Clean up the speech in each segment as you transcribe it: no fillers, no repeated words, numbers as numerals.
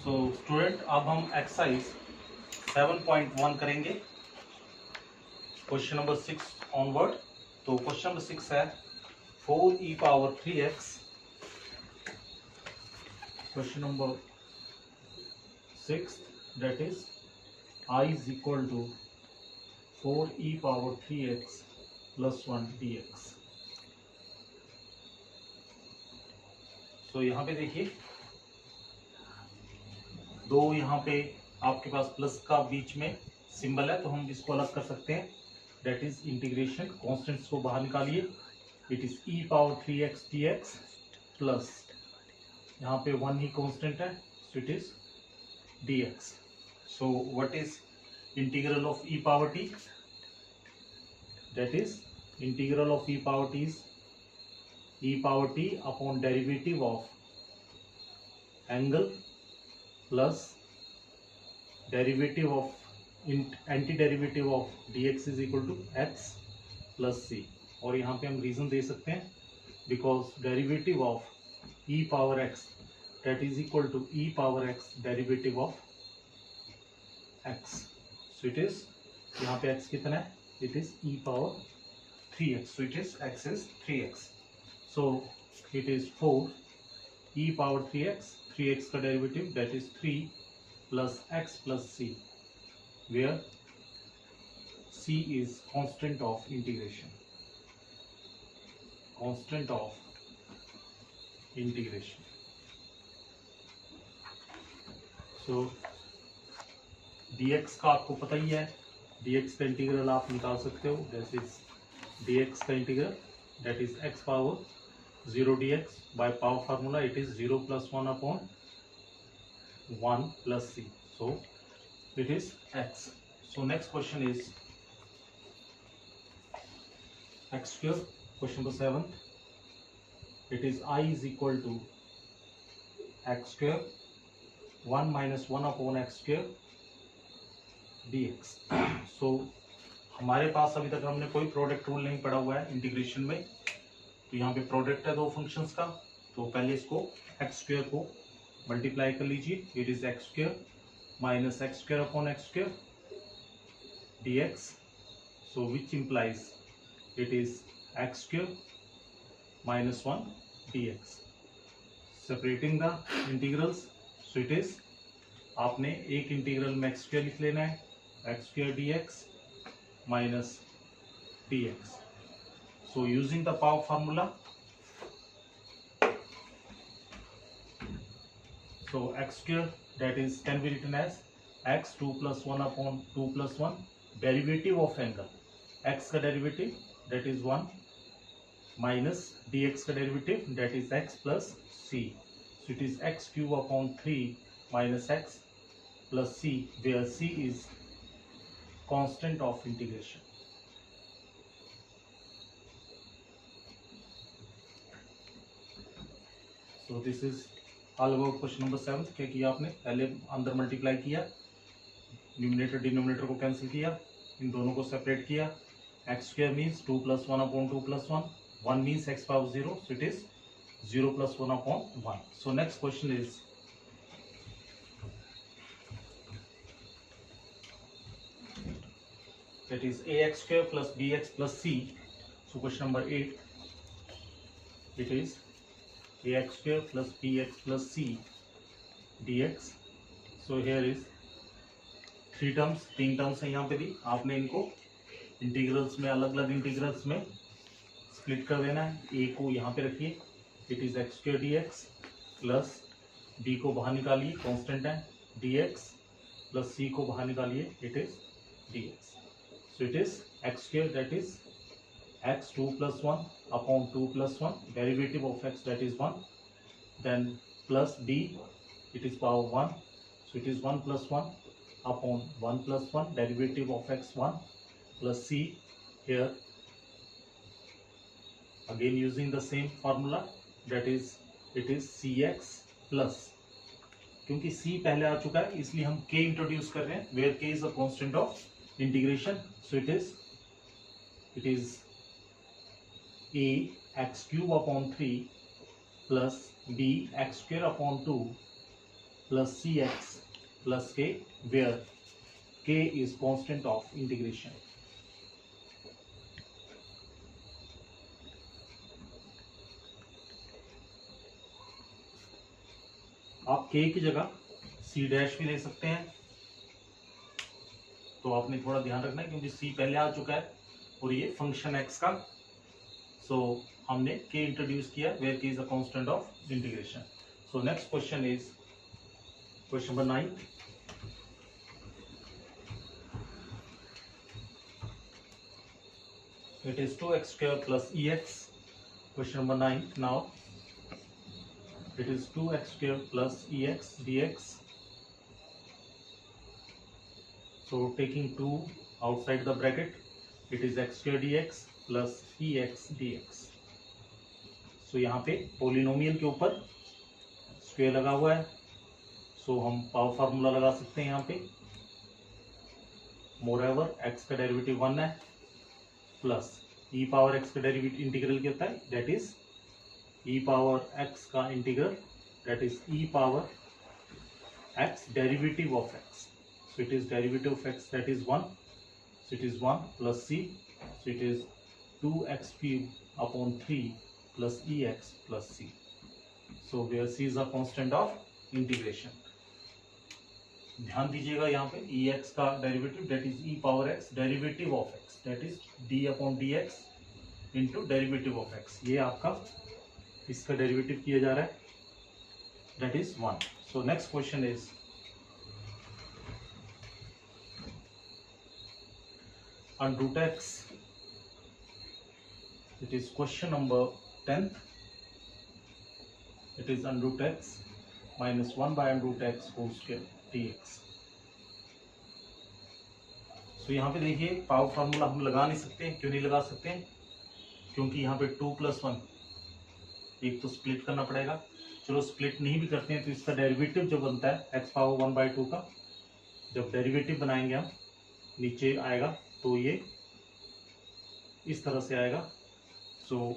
So student अब हम exercise 7.1 करेंगे क्वेश्चन नंबर 6 ऑनवर्ड। तो क्वेश्चन नंबर 6 है 4e⁻3x। Question number 6 that is I is equal to 4e⁻3x plus 1 dx। तो यहाँ पे देखिए दो यहाँ पे आपके पास प्लस का बीच में सिंबल है, तो हम इसको अलग कर सकते हैं। डेट इज इंटीग्रेशन, कॉन्स्टेंट्स को बाहर निकालिए। It is e⁻3x dx plus यहाँ पे 1 ही कॉन्स्टेंट है, so it is dx। So what is integral of e⁻t? That is integral of e⁻t is e⁻t upon derivative of angle plus derivative of anti derivative of dx is equal to x plus c। और यहाँ पे हम reason दे सकते हैं because derivative of e⁻x that is equal to e⁻x derivative of x। So it is यहाँ पे x कितना है? It is e⁻3x, so it is x is 3x। So it is 4 e⁻3x, 3x का derivative that is 3 plus x plus c, where c is constant of integration, constant of integration। so dx का आपको पता ही है, dx का integral आप निकाल सकते हो। दैट इज dx का integral that is x power 0 dx by power formula it is 0 plus 1 upon 1 plus c, so it is x। so next question is x square, question number 7। it is I is equal to x square 1 minus 1 upon x square dx। so हमारे पास अभी तक हमने कोई product rule नहीं पढ़ा हुआ है integration में, तो यहाँ पे प्रोडक्ट है दो फंक्शंस का। तो पहले इसको एक्स स्क्वायर को मल्टीप्लाई कर लीजिए। It is x square minus x square upon x square dx, so which implies it is x square minus 1 dx। Separating the integrals, so it is आपने एक इंटीग्रल में एक्स स्क्वायर लिख लेना है, x square dx minus dx। So using the power formula, so x square that is can be written as x 2 plus 1 upon 2 plus 1 derivative of angle, x का derivative that is 1 minus dx का derivative that is x plus c, so it is x cube upon 3 minus x plus c, where c is constant of integration। So this is all about question number 7। क्या किया आपने? पहले अंदर multiply किया, numerator denominator को cancel किया, इन दोनों को सेपरेट किया। X square means 2 plus 1 upon 2 plus 1, 1 means x power 0, so it is 0 plus 1 upon 1। So next question is that is ax square plus bx plus c। so question number 8, it is ax square plus bx plus c dx। so here is 3 terms, 3 terms है यहाँ पे दी। आपने इनको integrals में अलग अलग integrals में split कर देना है। a को यहाँ पे रखिए, it is x square dx plus b को बाहर निकालिए, कांस्टेंट है dx प्लस c को बाहर निकालिए, it is dx। so it is x square that is x 2 plus 1 upon 2 plus 1 derivative of x that is 1, then plus b it is power 1, so it is 1 plus 1 upon 1 plus 1 derivative of x 1 plus c, here again using the same formula that is it is cx plus, क्योंकि c पहले आ चुका है इसलिए हम k introduce कर रहे हैं, where k is a constant of integration, so it is a x cube upon 3 plus b x square upon 2 plus cx plus k, where k is constant of integration. आप k की जगह c dash भी ले सकते हैं, तो आपने थोड़ा ध्यान रखना है क्योंकि c पहले आ चुका है और ये फंक्शन x का, सो हमने k इंट्रोड्यूस किया where k is a constant of integration. So next question is question number 9. It is 2x square plus ex. Question number 9. Now it is 2x square plus ex dx. So taking 2 outside the bracket, it is x square dx plus ex dx. So यहाँ पे polynomial के ऊपर square लगा हुआ है, सो हम power formula लगा सकते हैं यहाँ पे. मोरएवर x का डेरिवेटिव 1 है प्लस ई पावर एक्स का डेरिवेटिव इंटीग्रल क्या होता है, that is e power x का integral, that is e power x derivative of x. So it is derivative of x, that is 1. So it is 1 plus c, so it is 2x cube upon 3 plus e x plus c. So where c is a constant of integration. ध्यान दीजिएगा यहाँ पे e x का derivative, that is e power x derivative of x, that is d upon d x into derivative of x. ये आपका इसका derivative किया जा रहा है, that is 1. So next question is under x. It is question number 10. It is under x minus 1 by under x whole square dx. सो यहाँ पे देखिए पावर फार्मूला हम लगा नहीं सकते. क्यों नहीं लगा सकते, क्योंकि यहाँ पे 2 + 1, एक तो स्प्लिट करना पड़ेगा. चलो स्प्लिट नहीं भी करते हैं तो इसका डेरिवेटिव जो बनता है x पावर 1/2 का, जब डेरिवेटिव बनाएंगे हम नीचे आएगा तो ये इस तरह से आएगा. सो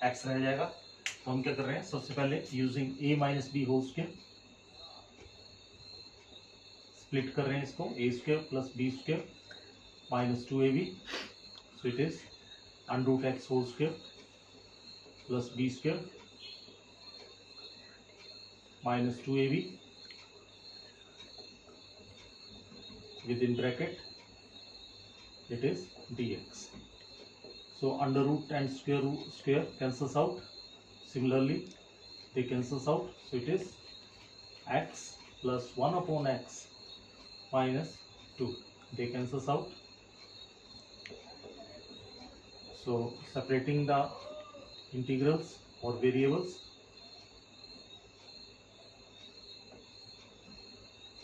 x रह जाएगा. तो हम क्या कर रहे हैं, सबसे पहले using a minus b whole square split कर रहे हैं इसको, a square plus b square minus 2ab. So it is under x whole square plus b square minus 2ab within bracket it is dx. So under root and square cancels out. Similarly they cancels out. So it is x plus 1 upon x minus 2. They cancels out. So separating the integrals or variables,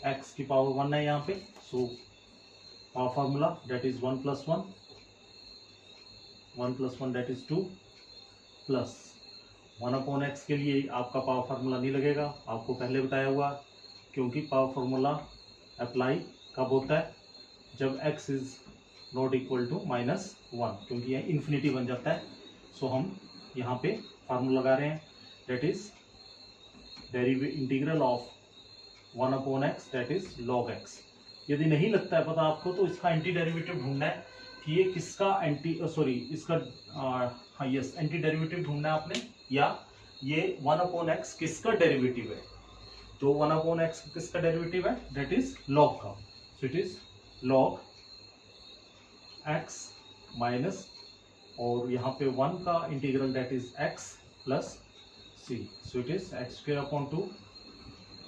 x की power 1 है यहाँ पे. So our formula that is 1 plus 1, 1 plus 1 that is 2 plus 1 upon x के लिए आपका power formula नहीं लगेगा, आपको पहले बताया हुआ, क्योंकि पावर फार्मूला अप्लाई कब होता है, जब x is not equal to -1, क्योंकि यह इन्फिनिटी बन जाता है. सो हम यहाँ पे फार्मूला लगा रहे हैं, that is integral of 1 upon x that is log x. यदि नहीं लगता है पता आपको तो इसका एंटी डेरिवेटिव ढूंढना है कि ये किसका एंटी डेरिवेटिव ढूंढना है आपने, या ये 1 अपॉन x किसका डेरिवेटिव है. तो 1 अपॉन x किसका डेरिवेटिव है, दैट इज log का. सो it is log x minus, और यहाँ पे 1 का integral that is x plus c. So it is x square upon 2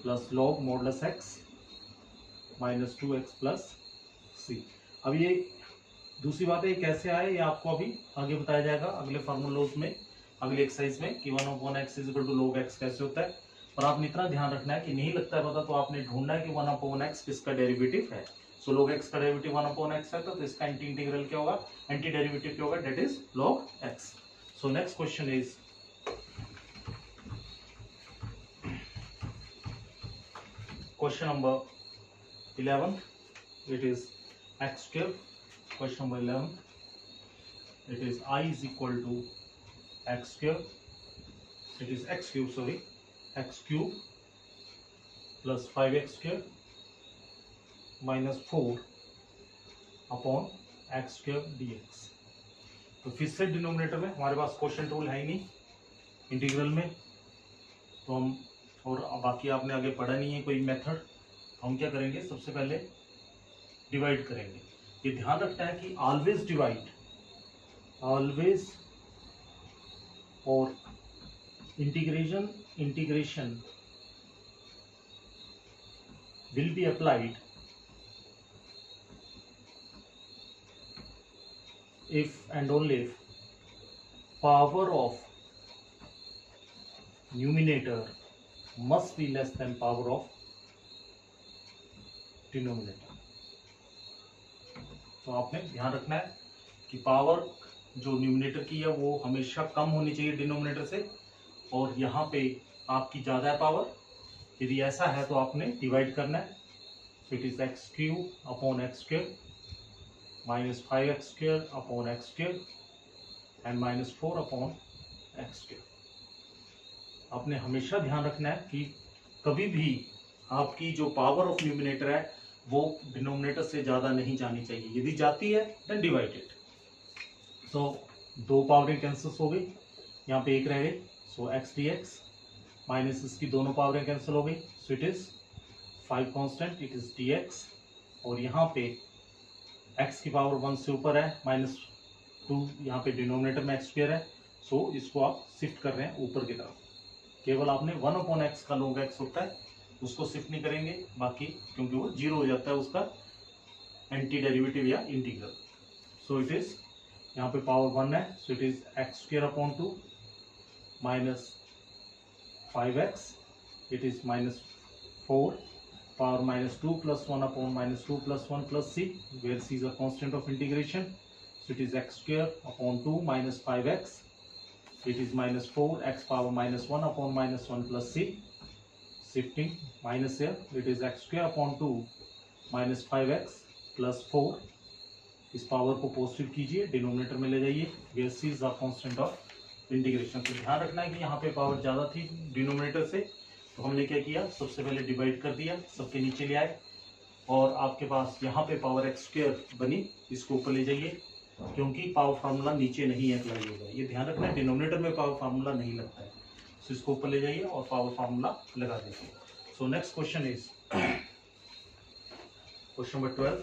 plus log modulus x minus 2x plus c. अब ये दूसरी बात है, ये कैसे आए ये आपको अभी आगे बताया जाएगा अगले फार्मूलोज में, अगले एक्सरसाइज में, कि 1 upon x is equal to log x कैसे होता है. और आपने इतना ध्यान रखना है कि नहीं लगता है पता तो आपने ढूंढना है कि 1 अपॉन x किसका डेरिवेटिव है. सो log x का डेरिवेटिव 1 अपॉन x है, तो इसका एंटी इंटीग्रल क्या होगा, एंटी डेरिवेटिव क्या होगा, that is log x. So next question is question number 11. It is x cube. Question number 11, it is I is equal to x cube. It is x cube, sorry, x cube plus 5x² minus 4 upon x² dx। तो फिर से denominator में हमारे पास quotient rule है ही नहीं integral में, तो हम और बाकी आपने आगे पढ़ा नहीं है कोई मेथड, तो हम क्या करेंगे, सबसे पहले डिवाइड करेंगे। ये ध्यान रखना है कि ऑलवेज डिवाइड, ऑलवेज, और integration will be applied if and only if power of numerator must be less than power of denominator। तो आपने ध्यान रखना है कि पावर जो न्यूमिनेटर की है वो हमेशा कम होनी चाहिए डिनोमिनेटर से, और यहाँ पे आपकी ज्यादा है पावर। यदि ऐसा है तो आपने डिवाइड करना है। It is x³ upon x² minus 5x² upon x² and minus 4 upon x²। आपने हमेशा ध्यान रखना है कि कभी भी आपकी जो पावर ऑफ न्यूमिनेटर है वो डिनोमिनेटर से ज्यादा नहीं जानी चाहिए। यदि जाती है देन डिवाइडेड। सो दो पावरें कैंसिल हो गई, यहाँ पे एक रह गई, सो x dx माइनस इसकी दोनों पावरें कैंसिल हो गई, सो it is 5 constant, it is dx। और यहाँ पे x की पावर 1 से ऊपर है, माइनस 2 यहाँ पे डिनोमिनेटर में x² है, सो इसको आप शिफ्ट कर रहे हैं ऊपर की तरफ। केवल आपने 1 अपॉन एक्स का log x होता है उसको शिफ्ट नहीं करेंगे, बाकी क्योंकि वो 0 हो जाता है उसका एंटी डेरिवेटिव या इंटीग्रल। सो इट इज, यहाँ पे पावर 1 है, so it is x² upon 2 minus 5x, it is minus 4 power minus 2 plus 1 upon minus 2 plus 1 plus c, where c is a constant of integration, so it is x² upon 2 minus 5x, it is minus 4 x power minus 1 upon minus 1 plus c, shifting minus here, it is x² upon 2 minus 5x plus 4, इस power को positive कीजिए, denominator में ले जाइए, where c is a constant of integration। तो ध्यान रखना है कि यहाँ पे पावर ज़्यादा थी डिनोमिनेटर से, तो हमने क्या किया, सबसे पहले डिवाइड कर दिया, सबके नीचे ले आए, और आपके पास यहाँ पे पावर x² बनी, इसको ऊपर ले जाइए, क्योंकि पावर फार्मूला नीचे नहीं अप्लाई होगा। ये ध्यान रखना है, डिनोमिनेटर में पावर फार्मूला नहीं लगता है, तो इसको ऊपर ले जाइए और पावर फार्मूला लगा दीजिए। सो next question is question number 12,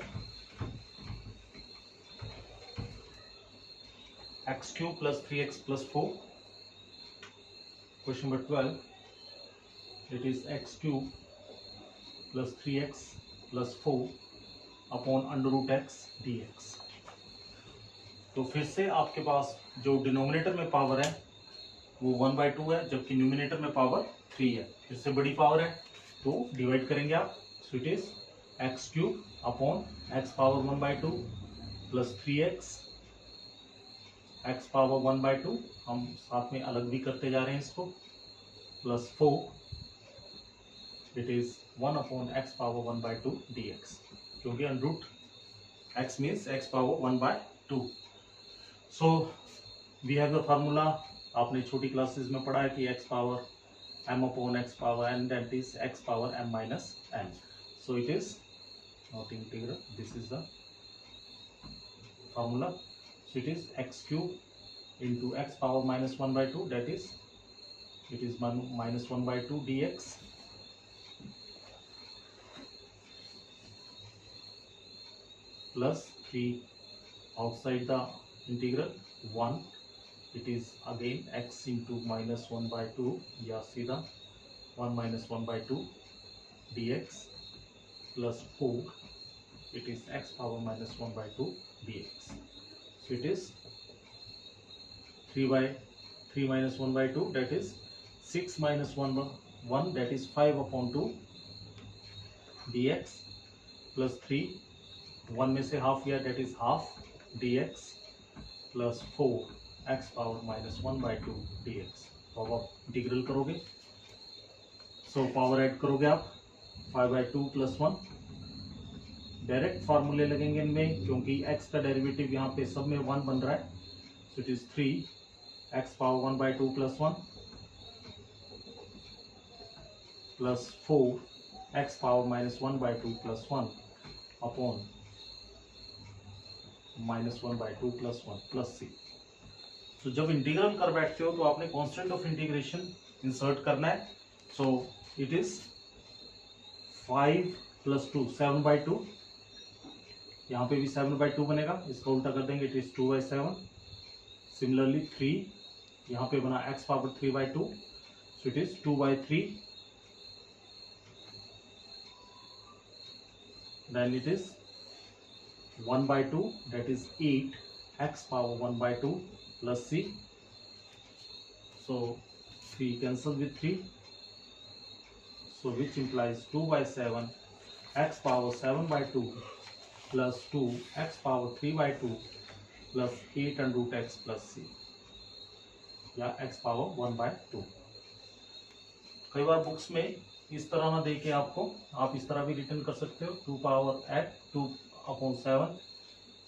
x³ plus 3x plus 4। Question number 12, it is x³ plus 3x plus 4 upon under root x dx। तो फिर से आपके पास जो डिनोमिनेटर में पावर है वो 1/2 है, जबकि न्यूमिनेटर में पावर 3 है। फिर से बड़ी पावर है तो डिवाइड करेंगे आप, सो it is x³ upon x power 1/2 plus 3x x power 1/2, हम साथ में अलग भी करते जा रहे हैं इसको, plus 4, it is 1 upon x power 1/2 dx, क्योंकि under root x means x power 1/2। So we have the formula, आपने छोटी क्लासेस में पढ़ा है कि x power m upon x power n, that is x power m minus n। so it is not integral, this is the formula, so it is x³ into x power minus 1/2, that is it is minus 1/2 dx plus 3 outside the integral 1, it is again x into minus 1/2 या सीधा 1 minus 1/2 dx plus 4, it is x power minus 1/2 dx, so it is 3 minus 1/2, that is 6 minus 1, that is 5 upon 2 dx plus 3, 1 में से half गया, that is half dx plus 4 x power minus 1/2 dx। तो अब आप integral करोगे, so power add करोगे आप 5/2 plus 1, direct फार्मूले लगेंगे इनमें, क्योंकि x का डेरिवेटिव यहाँ पे सब में 1 बन रहा है, so it is 3 x power 1/2 plus 1 plus 4 x power -1/2 + 1 upon -1/2 + 1 + c। तो जब इंटीग्रल कर बैठते हो तो आपने कांस्टेंट ऑफ इंटीग्रेशन इंसर्ट करना है। सो इट इज 5 + 2 7/2, यहाँ पे भी 7/2 बनेगा, इसका उल्टा कर देंगे, इट इज 2/7। सिमिलरली 3, यहाँ पे बना x power 3/2, so it is 2/3, then it is 1/2, that is 8, x power 1/2 plus c, so 3 cancel with 3, so which implies 2/7 x power 7/2 plus 2 x power 3/2 plus 8 under root x plus c, या x power 1/2। कई बार books में इस तरह ना देके आपको, आप इस तरह भी रिटर्न कर सकते हो, 2/7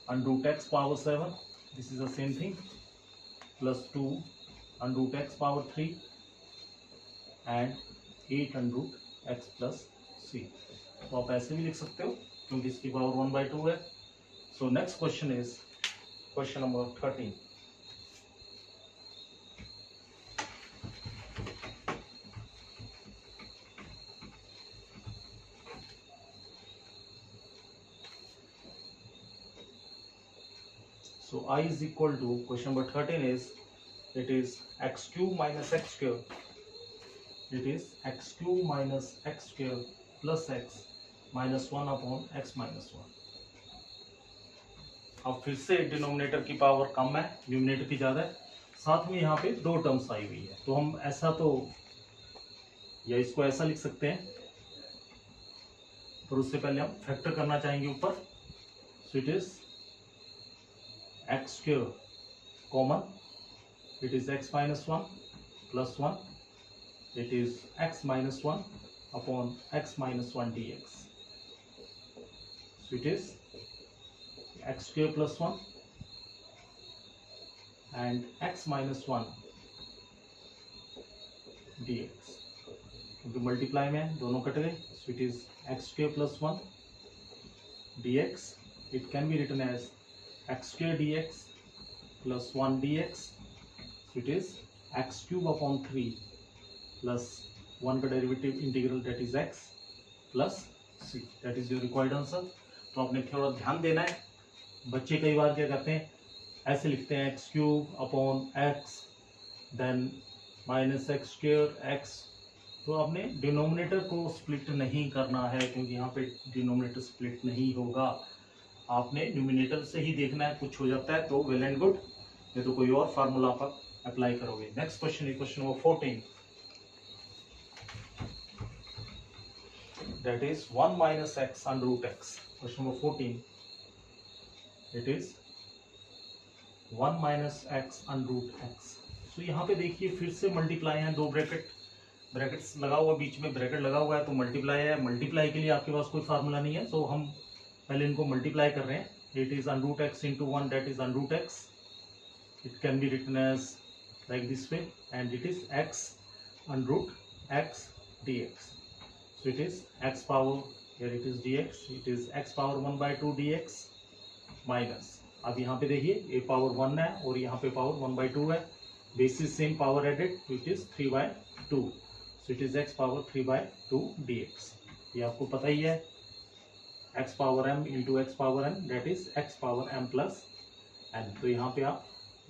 under root x power 7, this is the same thing, plus 2 under root x power 3 and 8 under root x plus c। तो आप ऐसे भी लिख सकते हो क्योंकि इसकी पावर 1/2 है। सो next question is question number 13। So I is equal to, question number 13 is, it is x cube minus x square, it is x cube minus x square plus x minus 1 upon x minus 1। अब फिर से denominator की power कम है, numerator की ज्यादा है, साथ में यहाँ पे दो टर्म्स आई हुई है, तो हम ऐसा तो, या इसको ऐसा लिख सकते हैं, पर उससे पहले हम फैक्टर करना चाहेंगे ऊपर। सो it is x square common, it is x minus 1 plus 1, it is x minus 1 upon x minus 1 dx, so it is x square plus 1 and x minus 1 dx, क्योंकि मल्टीप्लाई में दोनों कट गए, so it is x square plus 1 dx, it can be written as x square dx plus 1 dx, so it is x cube upon 3 plus 1 का derivative integral, that is x plus c, that is your required answer। तो आपने थोड़ा ध्यान देना है, बच्चे कई बार क्या करते हैं, ऐसे लिखते हैं x cube upon x then minus x square x, तो आपने डिनोमिनेटर को स्प्लिट नहीं करना है, क्योंकि यहाँ पे डिनोमिनेटर स्प्लिट नहीं होगा, आपने न्यूमिनेटर से ही देखना है, कुछ हो जाता है तो वेल एंड गुड, नहीं तो कोई और फार्मूला आप अप्लाई करोगे। Next question is question number 14, that is 1 minus x under root x। Question number 14, it is 1 minus x under root x। सो यहाँ पे देखिए फिर से मल्टीप्लाई है, दो ब्रैकेट्स लगा हुआ, बीच में ब्रैकेट लगा हुआ है, तो मल्टीप्लाई है, मल्टीप्लाई के लिए आपके पास कोई फार्मूला नहीं है, तो हम पहले इनको मल्टीप्लाई कर रहे हैं। It is under root x into 1, that is under root x, it can be written as like this way, and it is x under root x d x, so it is x power, here it is d x, it is x power 1/2 d x minus, अब यहाँ पे देखिए ए power 1 है और यहाँ पे power 1/2 है, basis same, power added, it is 3/2, so it is x power 3/2 d x. ये आपको पता ही है, x power m into x power n, that is x power m plus n, तो यहाँ पे आप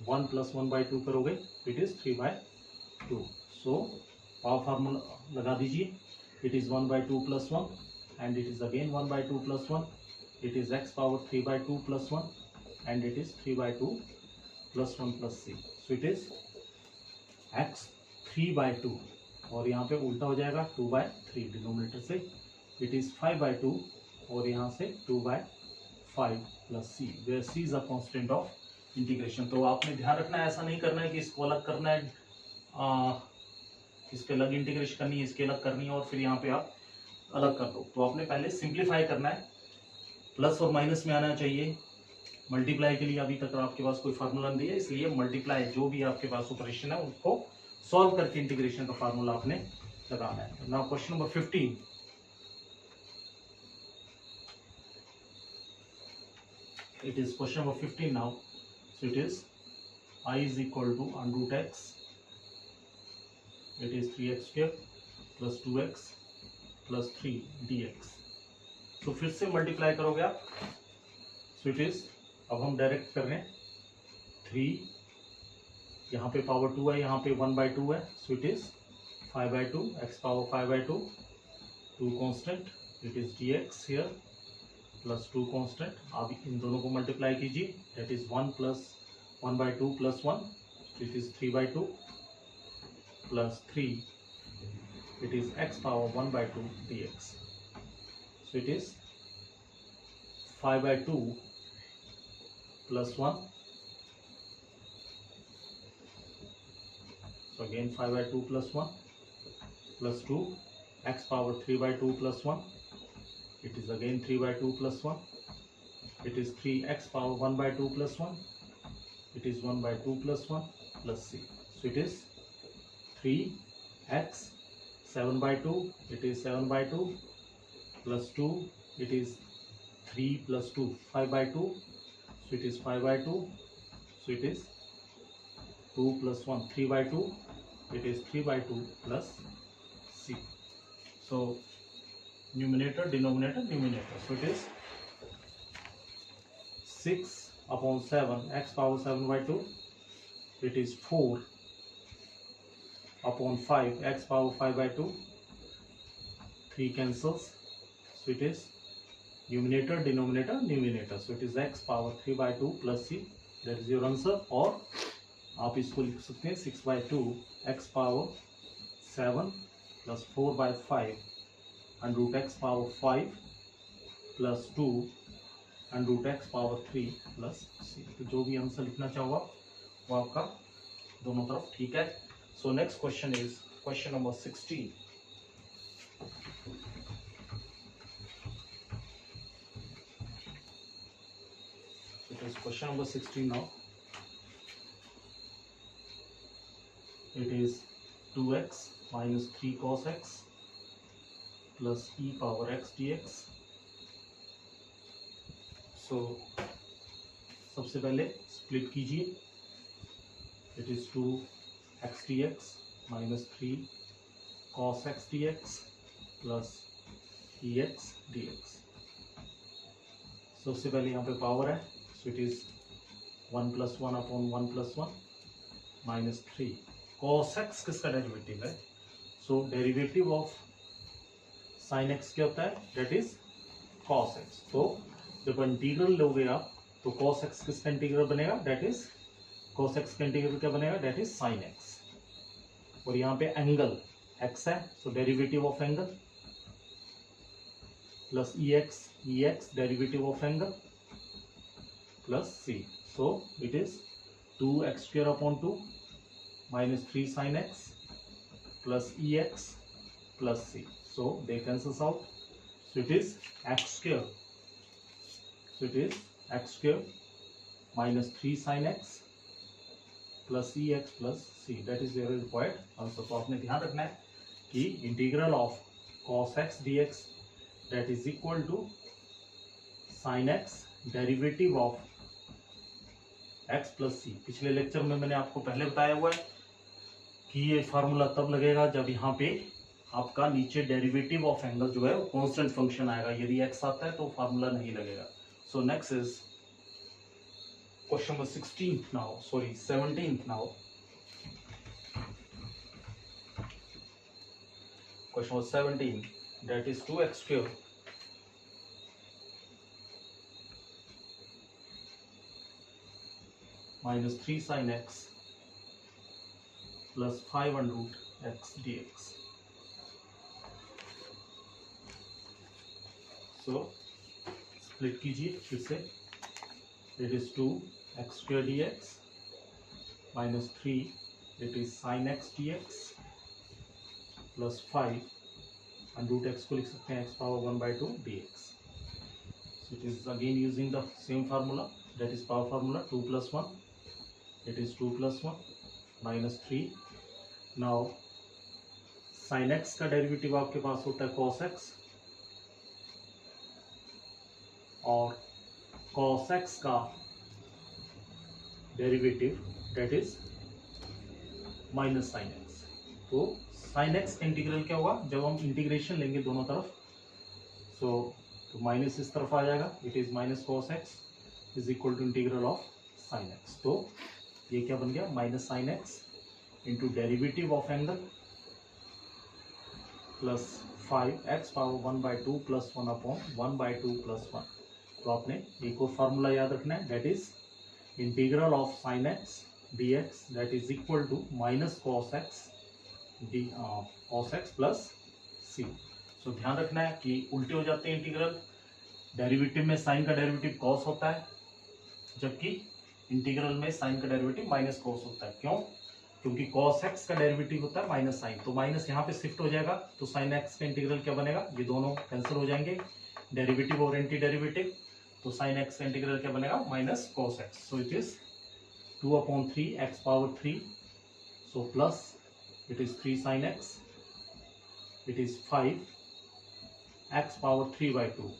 1 + 1/2 करोगे, it is 3/2, so power formula लगा दीजिए, it is 1/2 + 1 and it is again 1/2 + 1, it is x power 3/2 + 1 and it is 3/2 + 1 + c, so it is x 3/2, और यहाँ पे उल्टा हो जाएगा 2/3 डिनोमिनेटर से, इट इज 5/2 और यहाँ से 2/5 plus c, where c is a constant of integration। तो आपने ध्यान रखना है, ऐसा नहीं करना है कि इसको अलग करना है, इसके अलग इंटीग्रेशन करनी है, इसके अलग करनी है, और फिर यहाँ पे आप अलग कर दो। तो आपने पहले सिंप्लीफाई करना है, प्लस और माइनस में आना चाहिए। मल्टीप्लाई के लिए अभी तक आपके पास कोई फार्मूला नहीं है, इसलिए मल्टीप्लाई जो भी आपके पास ऑपरेशन है उसको सॉल्व करके इंटीग्रेशन का फार्मूला आपने लगाना है। Now question number 15, it is question number 15 now. So it is I is equal to under root x, it is 3x square plus 2x plus 3 dx. तो फिर से मल्टीप्लाई करोगे आप. सो इट इज, अब हम डायरेक्ट कर रहे हैं 3, यहाँ पे पावर 2 है, यहाँ पे 1/2 है. So it is 5/2 x power 5/2, 2 constant, it is dx here plus 2 constant. आप इन दोनों को मल्टीप्लाई कीजिए, that is 1 plus 1/2 plus 1, it is 3/2 plus 3, it is x power 1/2 dx. So it is 5/2 plus 1. So again 5/2 plus 1 plus 2, x power 3/2 plus 1. It is again 3/2 plus 1. It is 3x power 1/2 plus 1. It is 1/2 plus 1 plus c. So it is 3x 7/2, it is 7/2 plus 2, it is 3 plus 2 5/2, so it is 5/2, so it is 2 plus 1 3/2, it is 3/2 plus c. So numerator, denominator, numerator, so it is 6/7 x power 7/2, it is 4/5 x power 5/2, 3 cancels, so it is numerator, denominator, numerator, so it is x power 3/2 plus c. That is your answer. और आप इसको लिख सकते हैं 6/2 x power 7 plus 4/5 and root x power 5 plus 2 and root x power 3 plus c. तो जो भी answer लिखना चाहोगा वो आपका दोनों तरफ ठीक है. So next question is question number 16. It is question number 16 now. It is 2x minus 3 cos x plus e power x dx. So सबसे पहले स्प्लिट कीजिए. It is 2x dx minus 3 cos x dx plus ex dx. सबसे पहले यहाँ पे power है, so it is 1 plus 1 upon 1 plus 1 minus 3. cos x किसका derivative है? so derivative of sin x क्या होता है? that is cos x. तो जब इंटीग्रल लोगे आप तो cos x किसका इंटीग्रल बनेगा? that is cos x का इंटीग्रल क्या बनेगा? that is sin x. और यहाँ पे एंगल x है, so derivative of angle plus ex derivative of angle plus c. So it is 2x square upon 2 minus 3 sin x plus ex plus c. So they cancels out. So it is x square. So it is x square minus 3 sin x plus e x plus c. That is your required answer. तो आपने ध्यान रखना है कि integral of cos x d x that is equal to sine x derivative of x plus c. पिछले lecture में मैंने आपको पहले बताया हुआ है कि ये फार्मूला तब लगेगा जब यहाँ पे आपका नीचे डेरिवेटिव ऑफ एंगल जो है वो कांस्टेंट फंक्शन आएगा. यदि एक्स आता है तो फार्मूला नहीं लगेगा. So next is question number 16th now, sorry 17th now. Question number 17, that is 2x square minus 3 sin x plus 5 under root x dx. So split कीजिए फिर से. It is 2x square dx minus 3, it is sin x dx plus 5 and root x को लिख सकते हैं x power 1/2 dx. So it is again using the same formula, that is power formula 2 plus 1, it is 2 plus 1 minus 3. Now sin x का derivative आपके पास होता है cos x और cos x का derivative that is minus sine x. तो sine x का integral क्या होगा जब हम इंटीग्रेशन लेंगे दोनों तरफ, तो माइनस इस तरफ आ जाएगा, it is minus cos x is equal to integral of sine x. तो ये क्या बन गया, minus sine x into derivative of angle plus 5x power 1/2 plus 1/2 plus 1। तो आपने एक और फार्मूला याद रखना है, that is integral of sine x d x that is equal to minus cos x plus c. So ध्यान रखना है कि उल्टे हो जाते हैं इंटीग्रल, डेरिवेटिव में साइन का डेरिवेटिव कॉस होता है, जबकि इंटीग्रल में साइन का डेरिवेटिव माइनस कॉस होता है। क्यों? क्योंकि cos x का डेरिवेटिव होता है माइनस साइन, तो माइनस यहाँ पे शिफ्ट हो जाएगा, तो साइन x का इंटीग्रल क्या बनेगा, ये दोनों कैंसिल हो जाएंगे, डेरिवेटिव और एंटी डेरिवेटिव, तो साइन x का इंटीग्रल क्या बनेगा, minus cos x। So it is 2/3 x power 3, so plus it is 3 sine x, it is 5 x power 3/2,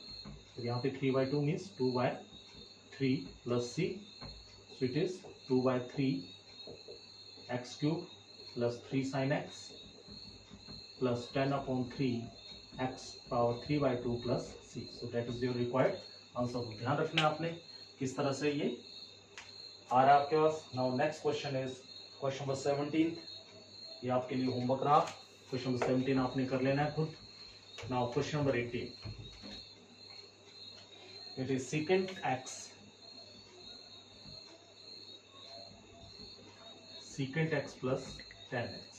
तो यहाँ पे 3/2 means 2/3 plus c, so it is 2/3 x cube plus 3 sin x plus 10/3 x power 3/2 plus c। So that is your required answer। ध्यान रखना है आपने किस तरह से ये आ रहा है आपके पास। Now next question is question number 17। ये आपके लिए होमवर्क रहा, क्वेश्चन नंबर 17 आपने कर लेना है खुद। Now question number 18, it is secant x plus tan x।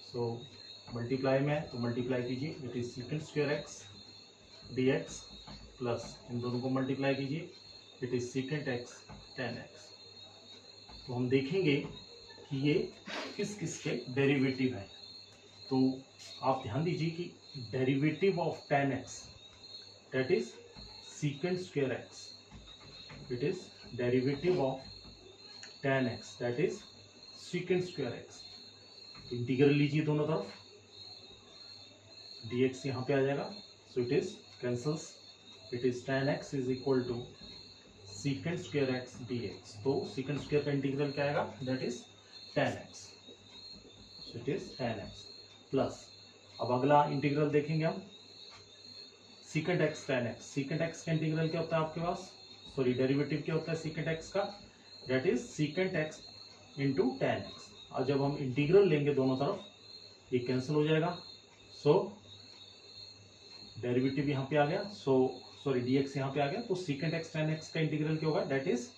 So multiply में तो मल्टीप्लाई कीजिए, it is secant square x dx plus इन दोनों को मल्टीप्लाई कीजिए, it is secant x tan x। तो हम देखेंगे कि ये किस किस के डेरिवेटिव है। तो आप ध्यान दीजिए कि derivative of tan x that is secant square x, it is derivative of tan x that is secant square x। Integral लीजिए दोनों तरफ, dx यहाँ पे आ जाएगा, so it is cancels, it is tan x is equal to secant square x dx। तो secant square का integral क्या आएगा, that is tan x, so it is tan x plus, अब अगला इंटीग्रल देखेंगे हम, secant x tan x। secant x का integral क्या होता है आपके पास, सॉरी डेरिवेटिव क्या होता है secant x का, that is secant x into tan x। और जब हम इंटीग्रल लेंगे दोनों तरफ ये कैंसिल हो जाएगा, सो डेरिवेटिव यहाँ पे आ गया, सो सॉरी dx यहाँ पे आ गया, तो secant x tan x का इंटीग्रल क्या होगा, that is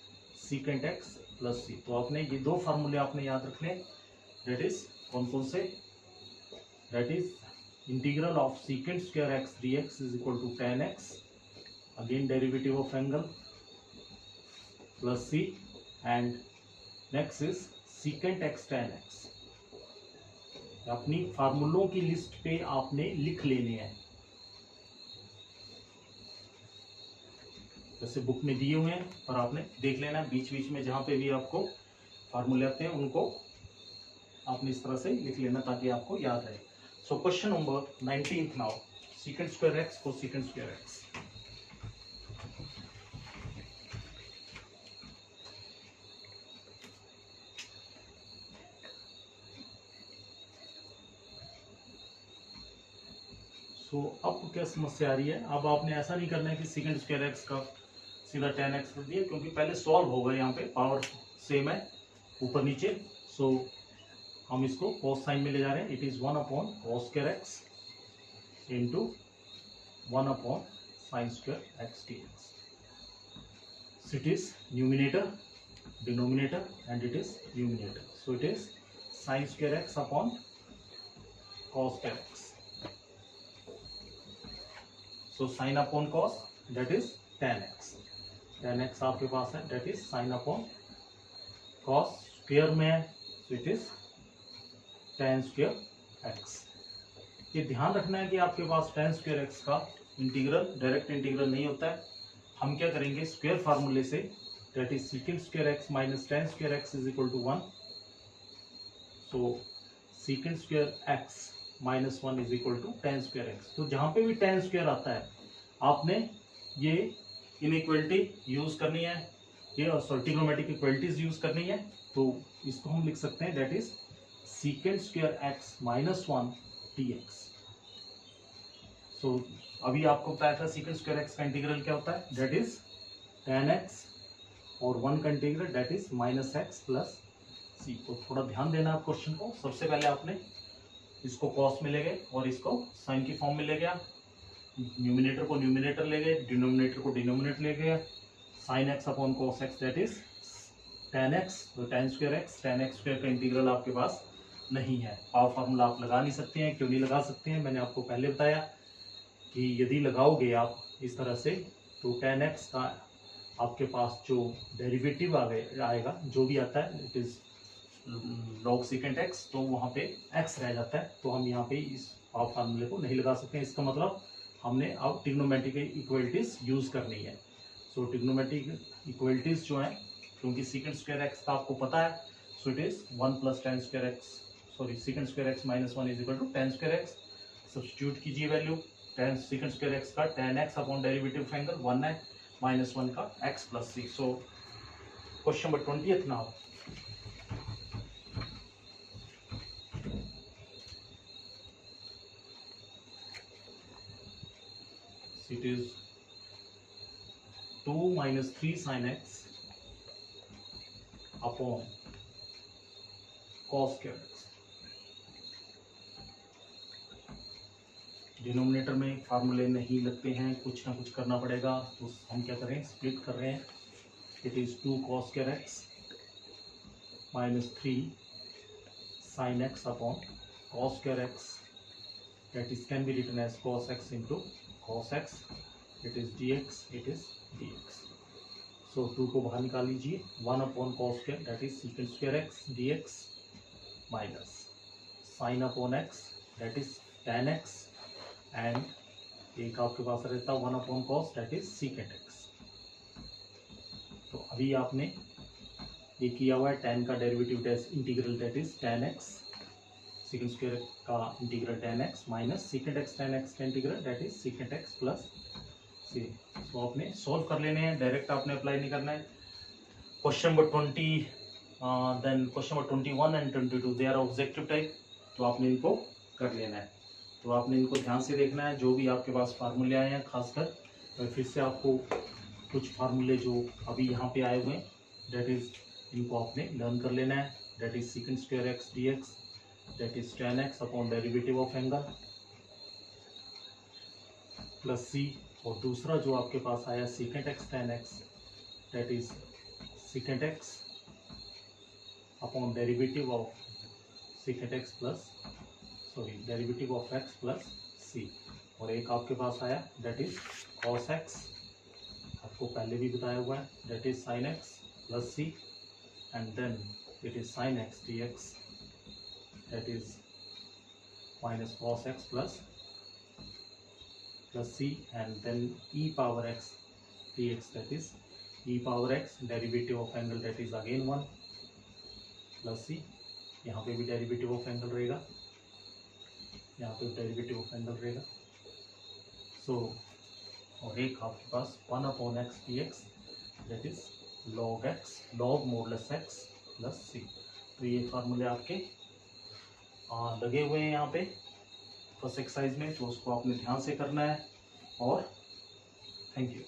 secant x plus c। तो आपने ये दो फार्मूले आपने याद रखने, दैट इज कौन कौन से, that is integral of secant square x dx is equal to tan x, again derivative of angle plus c, and next is secant x tan x। अपनी फार्मूलों की लिस्ट पे आपने लिख लेने हैं, जैसे बुक में दिए हुए हैं, पर आपने देख लेना है बीच बीच में जहां पे भी आपको फार्मूले आते हैं उनको आपने इस तरह से लिख लेना ताकि आपको याद रहे। सो question number 19 now, secant square x for secant square x। तो अब क्या समस्या आ रही है, अब आपने ऐसा नहीं करना है कि secant स्क्वायर x का सीधा tan x कर दिया, क्योंकि पहले सॉल्व होगा, यहाँ पे पावर सेम है ऊपर नीचे, सो हम इसको cos साइन में ले जा रहे हैं, it is 1/cos square x into 1/sin square x dx। So it is numerator denominator and it is numerator, so it is sin square x upon cos square x। So sine upon cos that is tan x, tan x आपके पास है, that is sine upon cos, square में है, so it is tan square x। ये ध्यान रखना है कि आपके पास tan स्क्वायर x का इंटीग्रल डायरेक्ट इंटीग्रल नहीं होता है, हम क्या करेंगे स्क्वायर फार्मूले से, that is secant square x minus tan square x is equal to 1। So secant square x minus 1 is equal to tan square x। तो जहां पे भी tan स्क्वायर आता है आपने ये इनइक्वलिटी यूज करनी है, ये ट्रिग्नोमेट्रिक इक्वलिटीज यूज करनी है, तो इसको हम लिख सकते हैं that is secant square x minus 1 dx। सो अभी आपको बताया था सीकेंट स्क्वायर एक्स का इंटीग्रल क्या होता है, दैट इज tan x और 1 का integral that is minus x plus c. तो थोड़ा ध्यान देना आप क्वेश्चन को। सबसे पहले आपने इसको कॉस में ले गए और इसको साइन की फॉर्म में ले गया, न्यूमिनेटर को न्यूमिनेटर ले गए, डिनोमिनेटर को डिनोमिनेटर ले गया, sine x upon cos x that is tan x, तो tan square x, tan x square का इंटीग्रल आपके पास नहीं है। पावर फार्मूला आप लगा नहीं सकते हैं। क्यों नहीं लगा सकते हैं, मैंने आपको पहले बताया कि यदि लगाओगे आप इस तरह से तो tan x का आपके पास जो डेरिवेटिव आएगा जो भी आता है it is log secant x, तो वहाँ पे x रह जाता है, तो हम यहाँ पे इस पावर फार्मूले को नहीं लगा सकते हैं। इसका मतलब हमने अब ट्रिग्नोमेट्रिक इक्वलिटीज यूज करनी है। सो ट्रिग्नोमेट्रिक इक्वलिटीज जो है, क्योंकि secant स्क्वायर x का आपको पता है, so it is 1 plus tan square x, sorry secant square x minus 1 is equal to tan square x. Substitute कीजिए value, tan secant square x का tan x upon derivative of angle 1 है, minus 1 का x plus c. So question number 20th now, it is 2 minus 3 sin x upon cos square x। Denominator में फार्मूले नहीं लगते हैं, कुछ ना कुछ करना पड़ेगा, तो हम क्या करें, स्प्लिट कर रहे हैं। It is 2 cos square x minus 3 sin x upon cos square x, that is can be written as cos x into cos x, it is dx, it is dx। so 2 को बाहर निकाल लीजिए, 1 upon cos square that is secant square x dx minus sin upon x that is tan x and एक आपके पास रहता 1 upon cos that is secant x। तो अभी आपने ये किया हुआ है, tan का derivative integral that is tan x, secant square का integral tan x minus secant x tan x का integral that is secant x plus c. So आपने सॉल्व कर लेने हैं, डायरेक्ट आपने अप्लाई नहीं करना है। Question number 20 then question number 21 and 22 they are objective type, तो आपने इनको कर लेना है। तो आपने इनको ध्यान से देखना है, जो भी आपके पास फार्मूले आए हैं, खासकर तो फिर से आपको कुछ फार्मूले जो अभी यहाँ पे आए हुए हैं दैट इज इनको आपने लर्न कर लेना है। That is secant square x dx, that is tan x upon derivative of angle plus c, और दूसरा जो आपके पास आया secant x tan x, that is secant x upon derivative of secant x plus derivative of x plus c, और एक आपके पास आया that is cos x, आपको पहले भी बताया हुआ है, that is sin x plus c, and then it is sin x dx, that is minus cos x plus c, and then e power x dx, that is e power x derivative of angle that is again 1 plus c, यहाँ पे भी derivative of angle रहेगा, यहाँ पे derivative of angle रहेगा। सो और एक आपके पास 1 upon x dx, that is log x log modulus x plus c. तो ये फार्मूले आपके लगे हुए हैं यहाँ पे फर्स्ट एक्सरसाइज में, तो उसको आपने ध्यान से करना है। और थैंक यू।